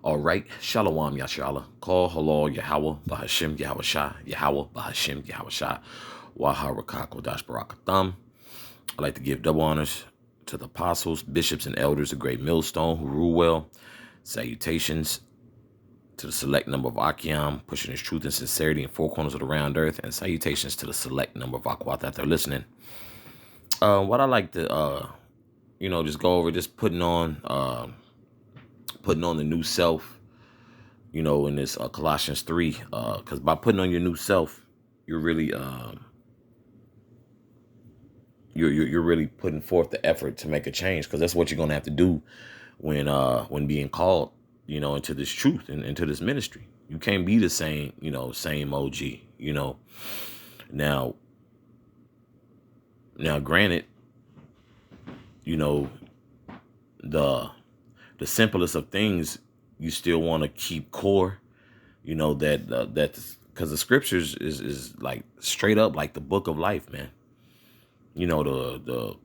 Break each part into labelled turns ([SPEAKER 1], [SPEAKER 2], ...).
[SPEAKER 1] All right, Shalom Yashala. Call halal Yahweh Bahashim Yahweh Shah Yahweh Bahashim Yahweh Shah Waharakak Wadash Barakatham. I'd like to give double honors to the apostles, bishops, and elders of Great Millstone who rule well. Salutations to the select number of Akim, pushing his truth and sincerity in four corners of the round earth, and salutations to the select number of Aquath that they're listening. What I like to just go over, just putting on the new self, in this Colossians 3, because by putting on your new self, you're really you're really putting forth the effort to make a change, because that's what you're gonna have to do when being called, into this truth and into this ministry. You can't be the same OG. Now granted, the simplest of things you still want to keep core, that because the scriptures is like straight up like the book of life, man. The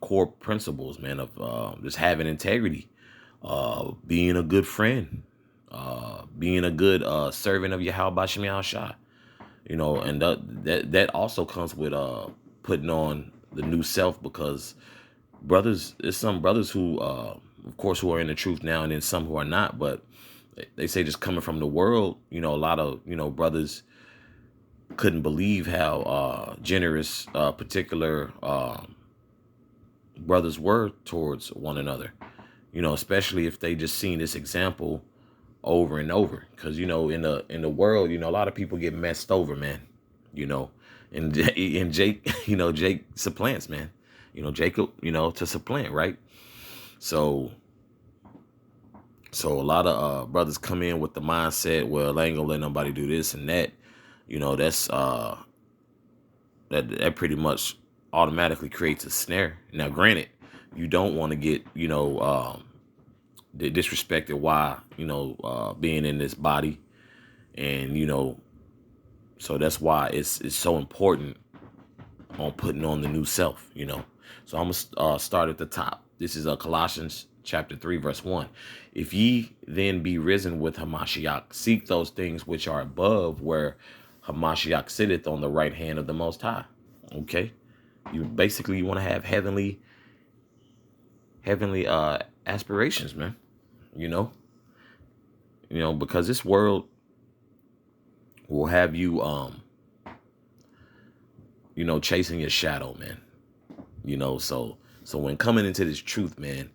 [SPEAKER 1] core principles, man, of just having integrity, being a good friend, being a good servant of Yahweh Bashem Yahushua. And that also comes with putting on the new self, because there's some brothers who of course who are in the truth now, and then some who are not, but they say just coming from the world, a lot of brothers couldn't believe how generous particular brothers were towards one another, especially if they just seen this example over and over. Because in the world, a lot of people get messed over, man. And Jake, Jake supplants, man. Jacob, to supplant, right? So a lot of brothers come in with the mindset, well, I ain't gonna let nobody do this and that. That's that pretty much automatically creates a snare. Now, granted, you don't want to get disrespected while being in this body, and so that's why it's so important on putting on the new self. So I'm gonna start at the top. This is Colossians chapter 3, verse 1. If ye then be risen with Hamashiach, seek those things which are above, where Hamashiach sitteth on the right hand of the Most High. Okay, you want to have heavenly aspirations, man. Because this world will have you chasing your shadow, man. So when coming into this truth, man,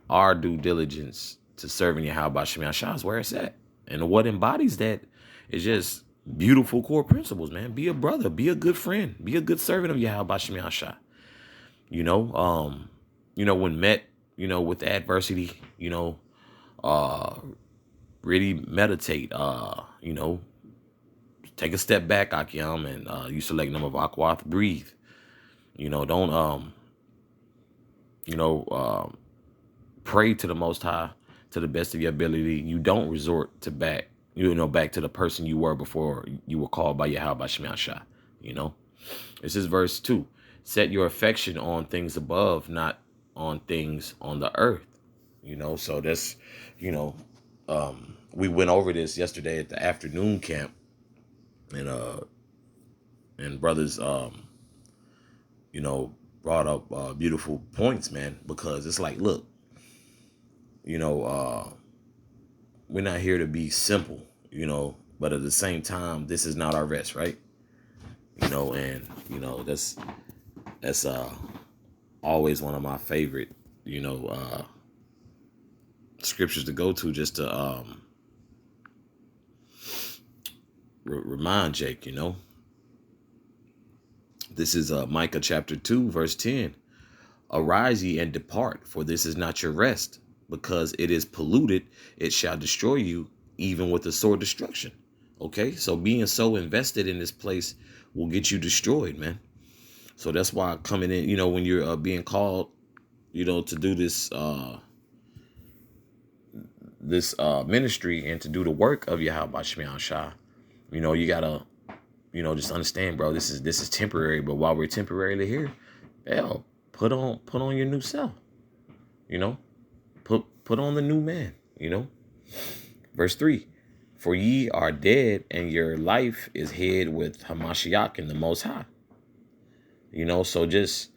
[SPEAKER 1] our due diligence to serving Yahweh Shema Shah is where it's at. And what embodies that is just beautiful core principles, man. Be a brother, be a good friend, be a good servant of Yahweh Shema Shah. When met, with adversity, really meditate, take a step back, Akim, and you select number of Aquath, breathe. Don't pray to the Most High to the best of your ability. You don't resort to back to the person you were before you were called by Yahweh Shema Shah. This is verse 2. Set your affection on things above, not on things on the earth. So that's, we went over this yesterday at the afternoon camp, and brothers, brought up beautiful points, man, because it's like, look, we're not here to be simple, but at the same time, this is not our rest, right? That's always one of my favorite, scriptures to go to, just to remind Jake, This is Micah chapter 2, verse 10. Arise ye and depart, for this is not your rest, because it is polluted, it shall destroy you, even with the sword destruction. Okay, so being so invested in this place will get you destroyed, man. So that's why coming in, when you're being called, to do this ministry and to do the work of Yahweh Shema Shah, you gotta, just understand, bro, this is temporary. But while we're temporarily here, hell, put on your new self. Put put on the new man, you know. Verse 3, for ye are dead, and your life is hid with Hamashiach in the Most High. You know, so just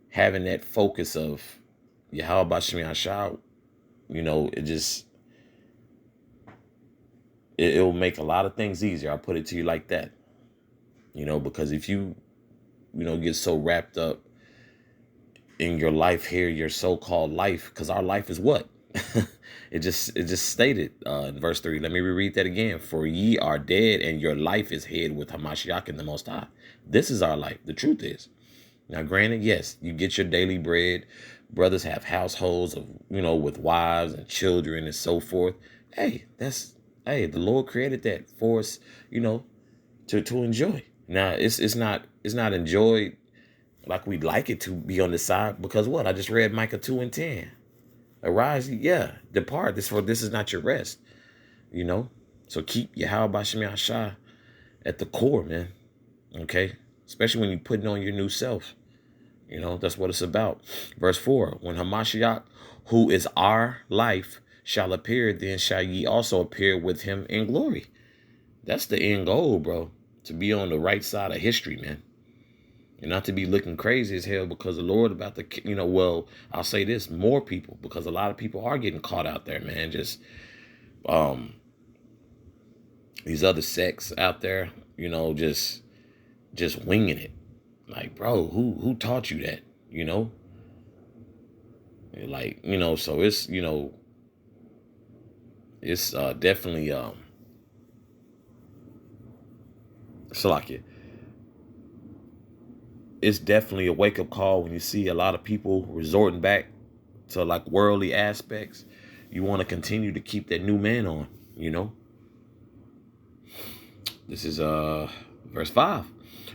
[SPEAKER 1] having that focus of Yahweh Bashmi Ashah, you know, it'll make a lot of things easier. I'll put it to you like that. You know, because if you get so wrapped up in your life here, your so-called life, because our life is what? it just stated in verse 3. Let me reread that again. For ye are dead, and your life is hid with Hamashiach in the Most High. This is our life. The truth is. Now, granted, yes, you get your daily bread. Brothers have households of, with wives and children and so forth. Hey, the Lord created that for us, to enjoy. Now, it's not enjoyed like we'd like it to be on the side, because what? I just read Micah 2:10. Arise, depart. This is not your rest, So keep Yahweh Bashmi Ashah at the core, man. Okay? Especially when you're putting on your new self. That's what it's about. Verse 4, when Hamashiach, who is our life, shall appear, then shall ye also appear with him in glory. That's the end goal, bro. To be on the right side of history, man. And not to be looking crazy as hell, because the Lord about to, I'll say this, more people, because a lot of people are getting caught out there, man. Just these other sects out there, just winging it. Like, bro, who taught you that? Like, so it's, it's definitely Salakia. It's definitely a wake-up call when you see a lot of people resorting back to like worldly aspects. You want to continue to keep that new man on, This is verse 5.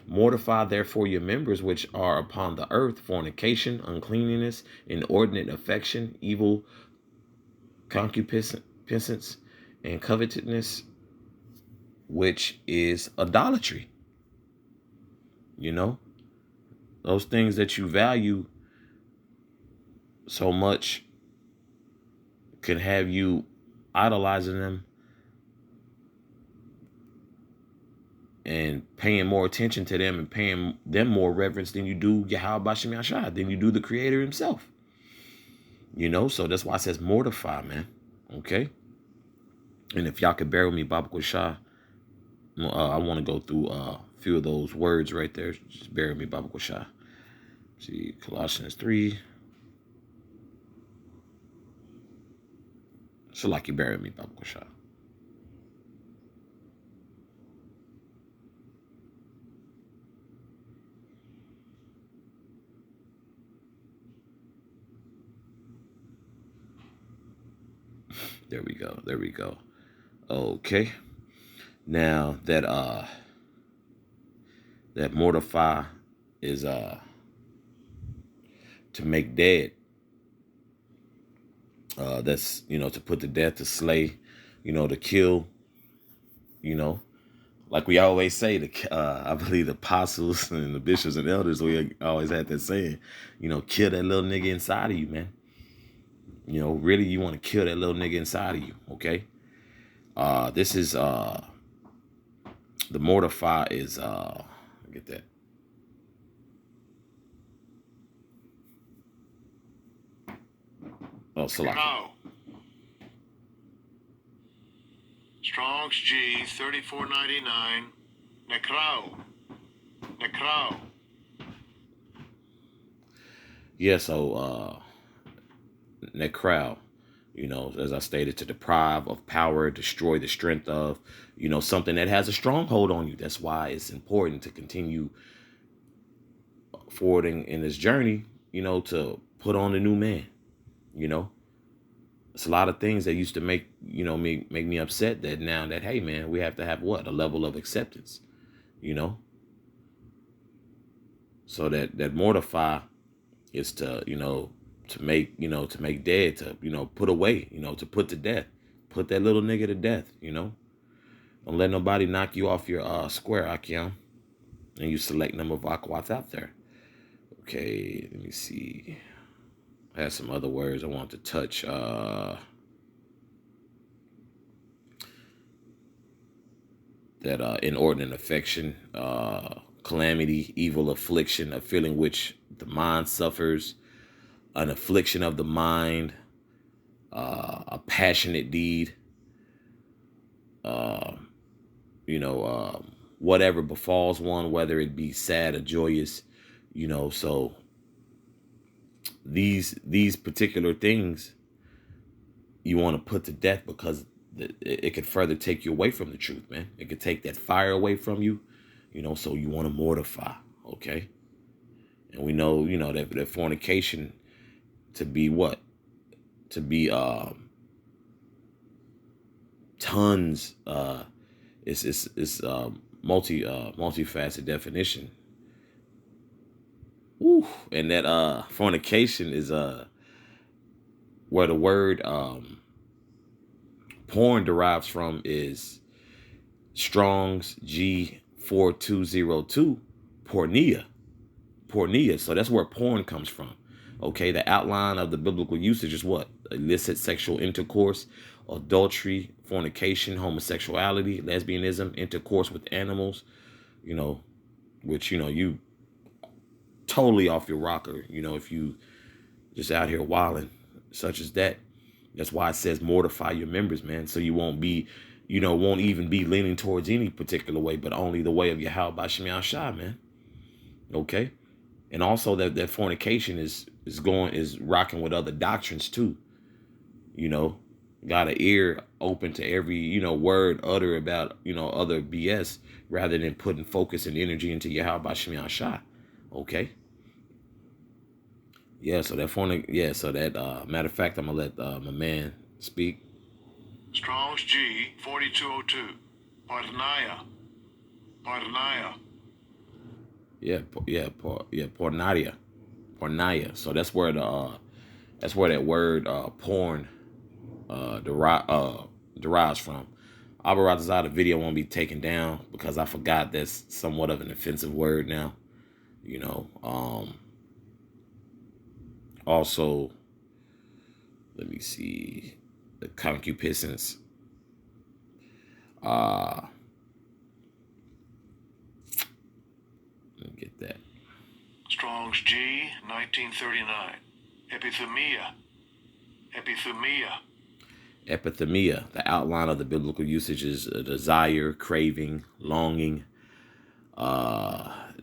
[SPEAKER 1] Mortify therefore your members which are upon the earth: fornication, uncleanness, inordinate affection, evil concupiscence, and covetousness, which is idolatry. Those things that you value so much can have you idolizing them and paying more attention to them and paying them more reverence than you do Yahweh Bashmi Ashah, than you do the Creator himself. So that's why it says mortify, man. Okay? And if y'all could bear with me, Baba Quashah, I want to go through a few of those words right there. Just bear with me, Baba Quashah. See, Colossians 3. So like you bear with me, Baba Quashah. There we go. There we go. Okay. Now that mortify is to make dead. That's to put to death, to slay, to kill, like we always say, I believe the apostles and the bishops and elders, we always had that saying, kill that little nigga inside of you, man. Really, you want to kill that little nigga inside of you, okay? This is the mortify is get that. Oh, Salah.
[SPEAKER 2] No. Strong's G 3499. Necro.
[SPEAKER 1] Yeah, so necro, as I stated, to deprive of power, destroy the strength of, something that has a stronghold on you. That's why it's important to continue forwarding in this journey, to put on the new man. It's a lot of things that used to make me upset, that now that, hey man, we have to have what? A level of acceptance, so that mortify is to, to make dead, to, put away, to put to death, put that little nigga to death, Don't let nobody knock you off your square, Akiam, and you select number of aquats out there. Okay, let me see. I had some other words I want to touch. That inordinate affection, calamity, evil affliction, a feeling which the mind suffers, an affliction of the mind, a passionate deed, uh, whatever befalls one, whether it be sad or joyous, so these particular things you want to put to death, because it could further take you away from the truth, man. It could take that fire away from you, so you want to mortify, okay? And we know, that fornication to be what? To be tons, it's multifaceted definition. Ooh, and that fornication is where the word porn derives from is Strong's G4202, porneia. Porneia. So that's where porn comes from. Okay, the outline of the biblical usage is what? Illicit sexual intercourse, adultery, fornication, homosexuality, lesbianism, intercourse with animals, which, you totally off your rocker, if you just out here wilding, such as that. That's why it says mortify your members, man. So you won't be, won't even be leaning towards any particular way, but only the way of Yahweh Bashim Yahshua, man. Okay. And also that fornication is rocking with other doctrines too. Got an ear open to every, word uttered about, other BS, rather than putting focus and energy into Yahweh Bashim Yahshua. Okay. Yeah, so that matter of fact, I'm gonna let my man speak.
[SPEAKER 2] Strong's G 4202. Porneia.
[SPEAKER 1] Porneia. So that's where that word porn derives from. Abarazazah, the video won't be taken down because I forgot that's somewhat of an offensive word now. Also, let me see, the concupiscence. Let me get that.
[SPEAKER 2] Strong's G 1939.
[SPEAKER 1] Epithemia, the outline of the biblical usage is a desire, craving, longing,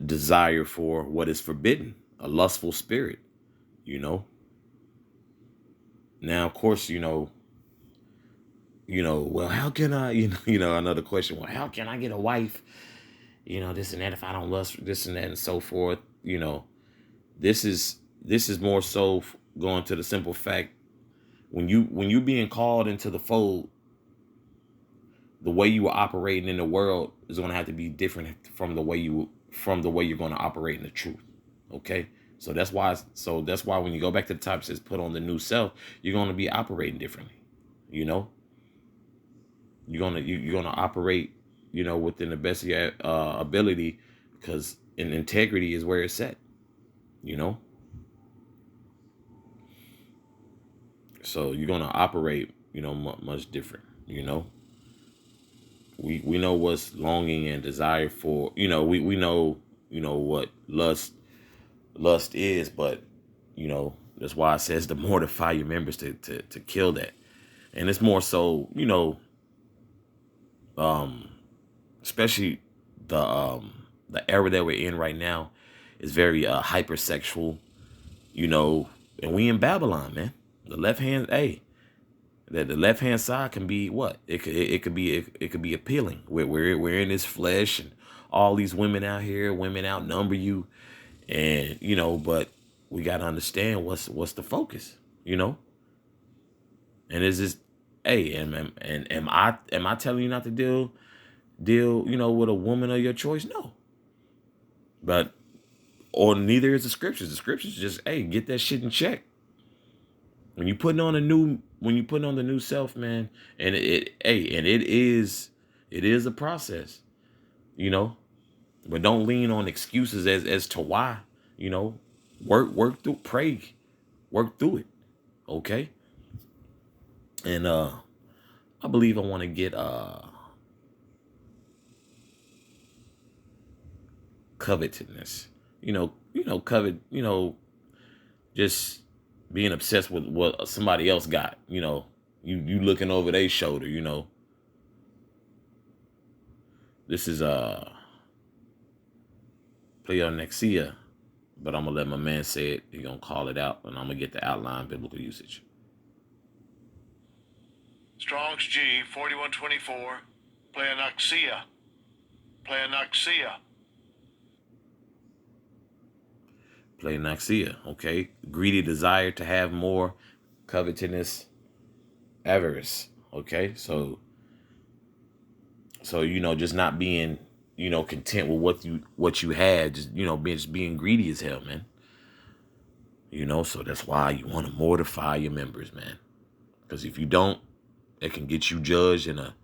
[SPEAKER 1] desire for what is forbidden, a lustful spirit, Now, of course, well, how can I, another question, well, how can I get a wife, this and that, if I don't lust, this and that, and so forth, this is more so going to the simple fact, when you being called into the fold, the way you are operating in the world is going to have to be different from the way you're going to operate in the truth. Okay. So that's why when you go back to the top, it says put on the new self, you're going to be operating differently. You're going to operate, within the best of your ability, because integrity is where it's at, So you're going to operate, much different, We know what's longing and desire for, we know, what lust is, but, that's why it says to mortify your members, to kill that. And it's more so, especially the era that we're in right now is very hypersexual, and we in Babylon, man. The left hand, the left hand side can be what? It could be appealing. We're in this flesh, and all these women out here, women outnumber you, and but we got to understand what's the focus, and is this, and am I telling you not to deal with a woman of your choice? No, or neither is the scriptures. The scriptures just, get that shit in check. When you putting on the new self, man, and it is a process, but don't lean on excuses as to why, work through, Work through it. Okay. And I believe I want to get covetousness. Covet, just being obsessed with what somebody else got, you looking over their shoulder, This is pleonexia, but I'm gonna let my man say it. He gonna call it out, and I'm gonna get the outline biblical usage.
[SPEAKER 2] Strong's G 4124. Pleonoxia. Pleonoxia.
[SPEAKER 1] Pleonoxia, okay? Greedy desire to have more, covetousness, avarice, okay? So just not being, content with what you had, just being greedy as hell, man. So that's why you want to mortify your members, man. Because if you don't, it can get you judged in a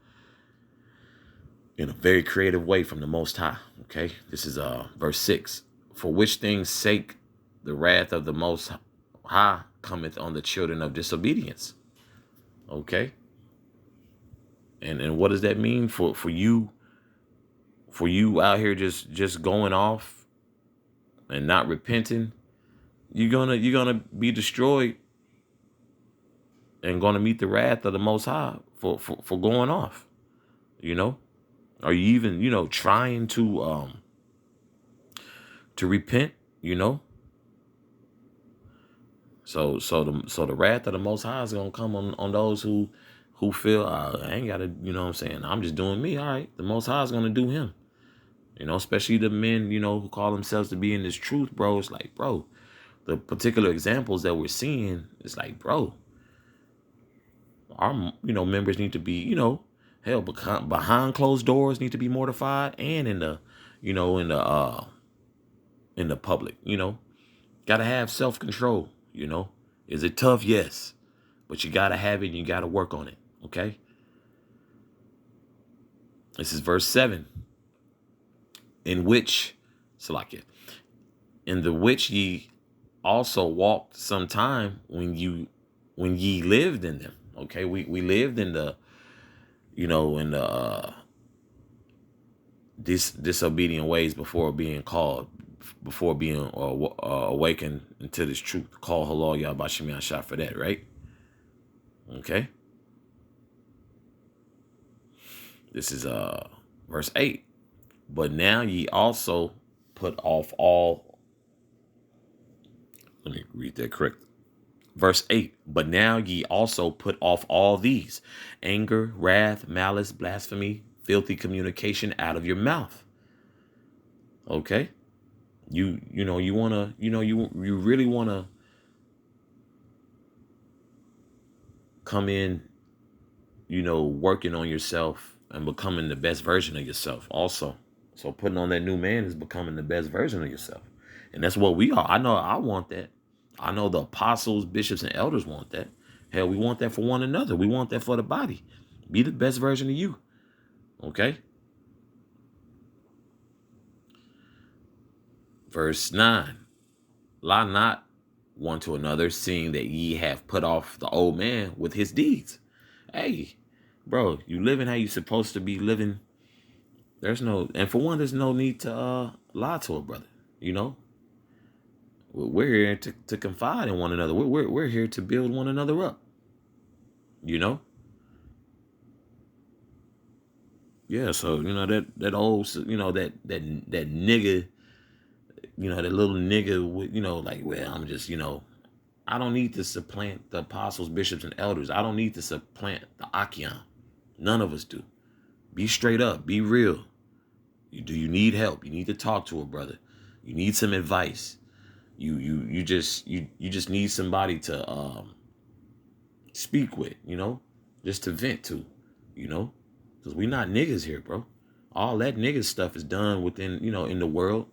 [SPEAKER 1] very creative way from the Most High. Okay, this is verse 6. For which things sake the wrath of the Most High cometh on the children of disobedience. Okay, and what does that mean for you? For you out here just going off and not repenting, you're gonna be destroyed and gonna meet the wrath of the Most High for going off. Are you even trying to repent? So the wrath of the Most High is gonna come on those who feel I ain't gotta, what I'm saying, I'm just doing me. All right, the Most High is gonna do him. Especially the men, who call themselves to be in this truth, bro. It's like, bro, the particular examples that we're seeing, it's like, bro, our, members need to be, hell, behind closed doors need to be mortified, and in the, in the public, gotta have self-control, Is it tough? Yes, but you gotta have it and you gotta work on it. Okay. This is verse 7. In which, Salakia, in the which ye also walked some time when ye lived in them. Okay, we lived in the, in the disobedient ways before being called, before being awakened into this truth. Call halal Yahbashim Yashah for that, right? Okay. This is verse 8. But now ye also put off all. Let me read that correct. Verse 8. But now ye also put off all these: anger, wrath, malice, blasphemy, filthy communication out of your mouth. Okay. You wanna, you really wanna come in, working on yourself and becoming the best version of yourself also. So putting on that new man is becoming the best version of yourself. And that's what we are. I know I want that. I know the apostles, bishops, and elders want that. Hell, we want that for one another. We want that for the body. Be the best version of you. Okay? Verse 9. Lie not one to another, seeing that ye have put off the old man with his deeds. Hey, bro, you living how you supposed to be living. And for one, there's no need to lie to a brother. We're here to confide in one another. We're here to build one another up. Yeah. So that old, that nigga, that little nigga, like, well, I'm just, I don't need to supplant the apostles, bishops, and elders. I don't need to supplant the Achion. None of us do. Be straight up. Be real. Do you need help? You need to talk to a brother. You need some advice. You just need somebody to speak with, just to vent to, because we not niggas here, bro. All that nigga stuff is done within, in the world,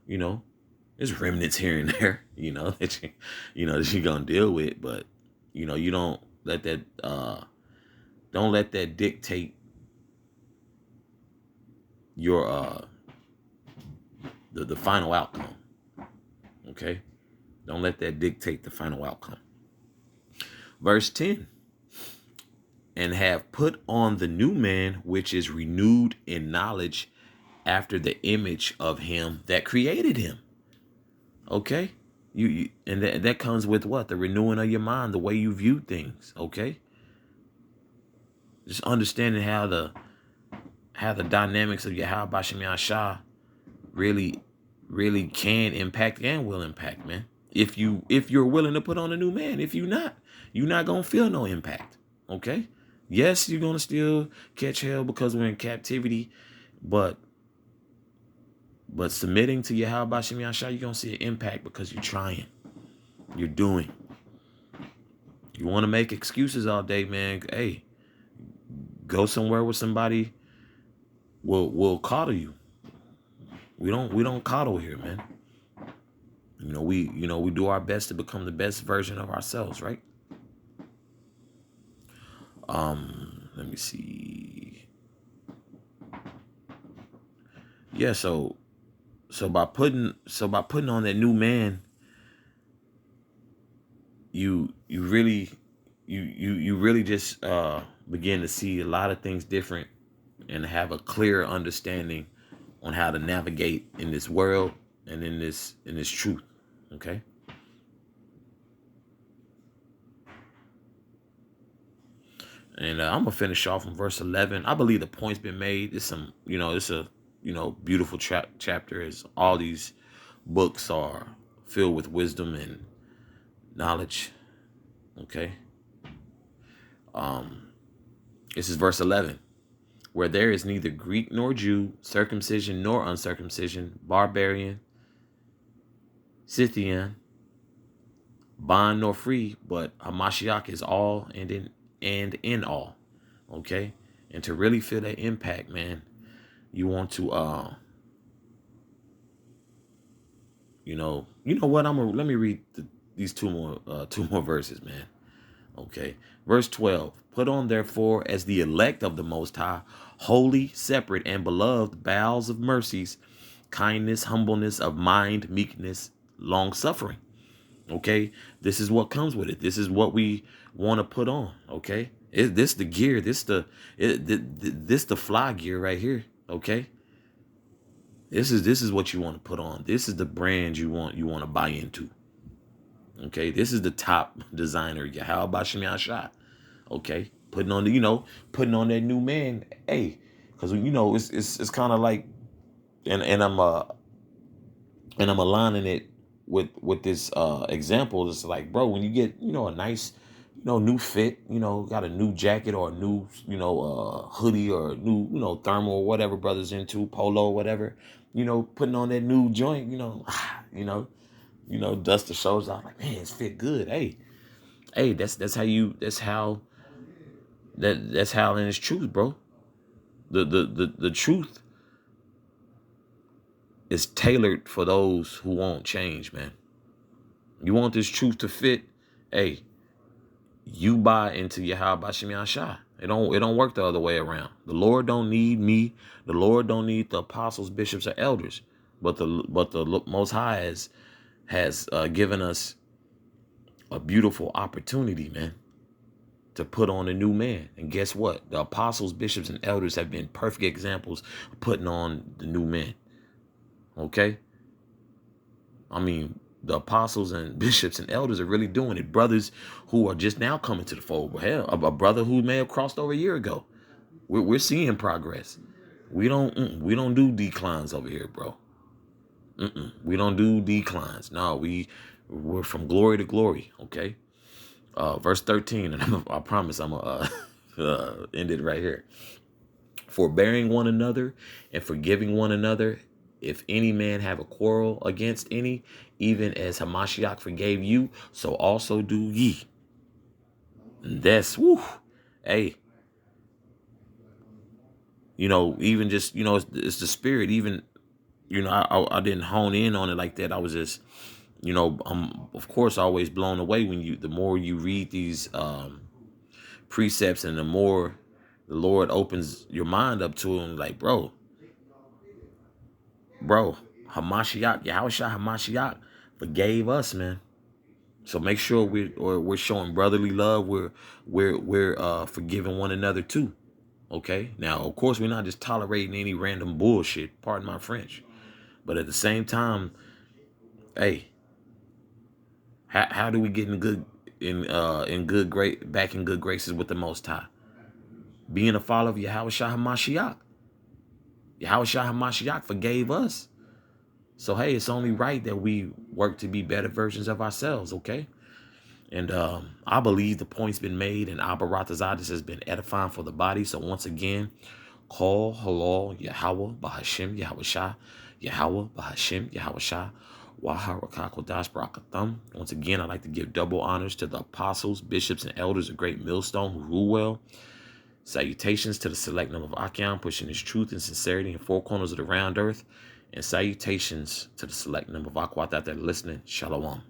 [SPEAKER 1] there's remnants here and there, that you're gonna deal with, but you don't let that dictate your the final outcome. Okay, don't let that dictate the final outcome. Verse 10. And have put on the new man, which is renewed in knowledge after the image of him that created him. Okay? You and that comes with what? The renewing of your mind, the way you view things. Okay? Just understanding how the dynamics of Yahweh Bashem Yahshua really can impact and will impact, man. If you're willing to put on a new man. If you're not gonna feel no impact. Okay? Yes, you're gonna still catch hell because we're in captivity, but submitting to Yahweh Bashem Yahshua, you're gonna see an impact because you're trying. You're doing. You want to make excuses all day, man. Hey, go somewhere with somebody will coddle you. We don't coddle here, man. We do our best to become the best version of ourselves, right? Let me see. Yeah, so by putting on that new man, you really just begin to see a lot of things different and have a clear understanding on how to navigate in this world and in this truth. Okay. And I'm gonna finish off in verse 11. I believe the point's been made. It's a beautiful chapter, as all these books are filled with wisdom and knowledge. Okay. This is verse 11. Where there is neither Greek nor Jew, circumcision nor uncircumcision, barbarian, Scythian, bond nor free, but Hamashiach is all and in all. Okay? And to really feel that impact, man, you want to you know what? Let me read these two more verses, man. Okay. Verse 12. Put on therefore as the elect of the Most High, holy, separate, and beloved, bowels of mercies, kindness, humbleness of mind, meekness, long suffering. Okay. This is what comes with it. This is what we want to put on. Okay. This the gear. This the fly gear right here. Okay. This is what you want to put on. This is the brand you want to buy into. Okay, this is the top designer, Yahweh Bashem Yahshua. Okay, putting on that new man. Hey, because it's kind of like, and I'm aligning it with this example. It's like, bro, when you get a nice new fit, got a new jacket or a new hoodie or a new thermal or whatever brothers into, polo or whatever, putting on that new joint, dust the shoulders off, like, man, it's fit good. Hey, that's how in its truth, bro. The truth is tailored for those who won't change, man. You want this truth to fit? Hey, you buy into Yahweh Bashem Yahshua. It don't work the other way around. The Lord don't need me. The Lord don't need the apostles, bishops, or elders. But the Most High has given us a beautiful opportunity, man, to put on a new man. And guess what? The apostles, bishops, and elders have been perfect examples of putting on the new man. Okay? I mean, the apostles and bishops and elders are really doing it. Brothers who are just now coming to the fold. Hell, a brother who may have crossed over a year ago. We're seeing progress. We don't do declines over here, bro. We don't do declines. No, we're from glory to glory. Okay. Verse 13, and I promise I'm gonna end it right here. Forbearing one another and forgiving one another, if any man have a quarrel against any, even as Hamashiach forgave you, so also do ye. And that's hey. Even just it's the spirit. Even I didn't hone in on it like that. I was just I'm of course always blown away when the more you read these precepts and the more the Lord opens your mind up to him, like, bro, Hamashiach, Yahushua Hamashiach forgave us, man. So make sure we're showing brotherly love. We're forgiving one another too. Okay. Now, of course, we're not just tolerating any random bullshit. Pardon my French. But at the same time, hey, how do we get in good graces with the Most High? Being a follower of Yahweh Shah HaMashiach. Yahweh Shah HaMashiach forgave us. So hey, it's only right that we work to be better versions of ourselves. Okay. And I believe the point's been made, and Abba Ratazadis has been edifying for the body. So once again, call halal Yahweh Bahashim Yahweh Shah, Yahweh Bahashim Yahweh Shah, Waharakakodash Barakatham. Once again, I'd like to give double honors to the apostles, bishops, and elders of Great Millstone who rule well. Salutations to the select number of Achion, pushing his truth and sincerity in four corners of the round earth. And salutations to the select number of Aquat that are listening. Shalom.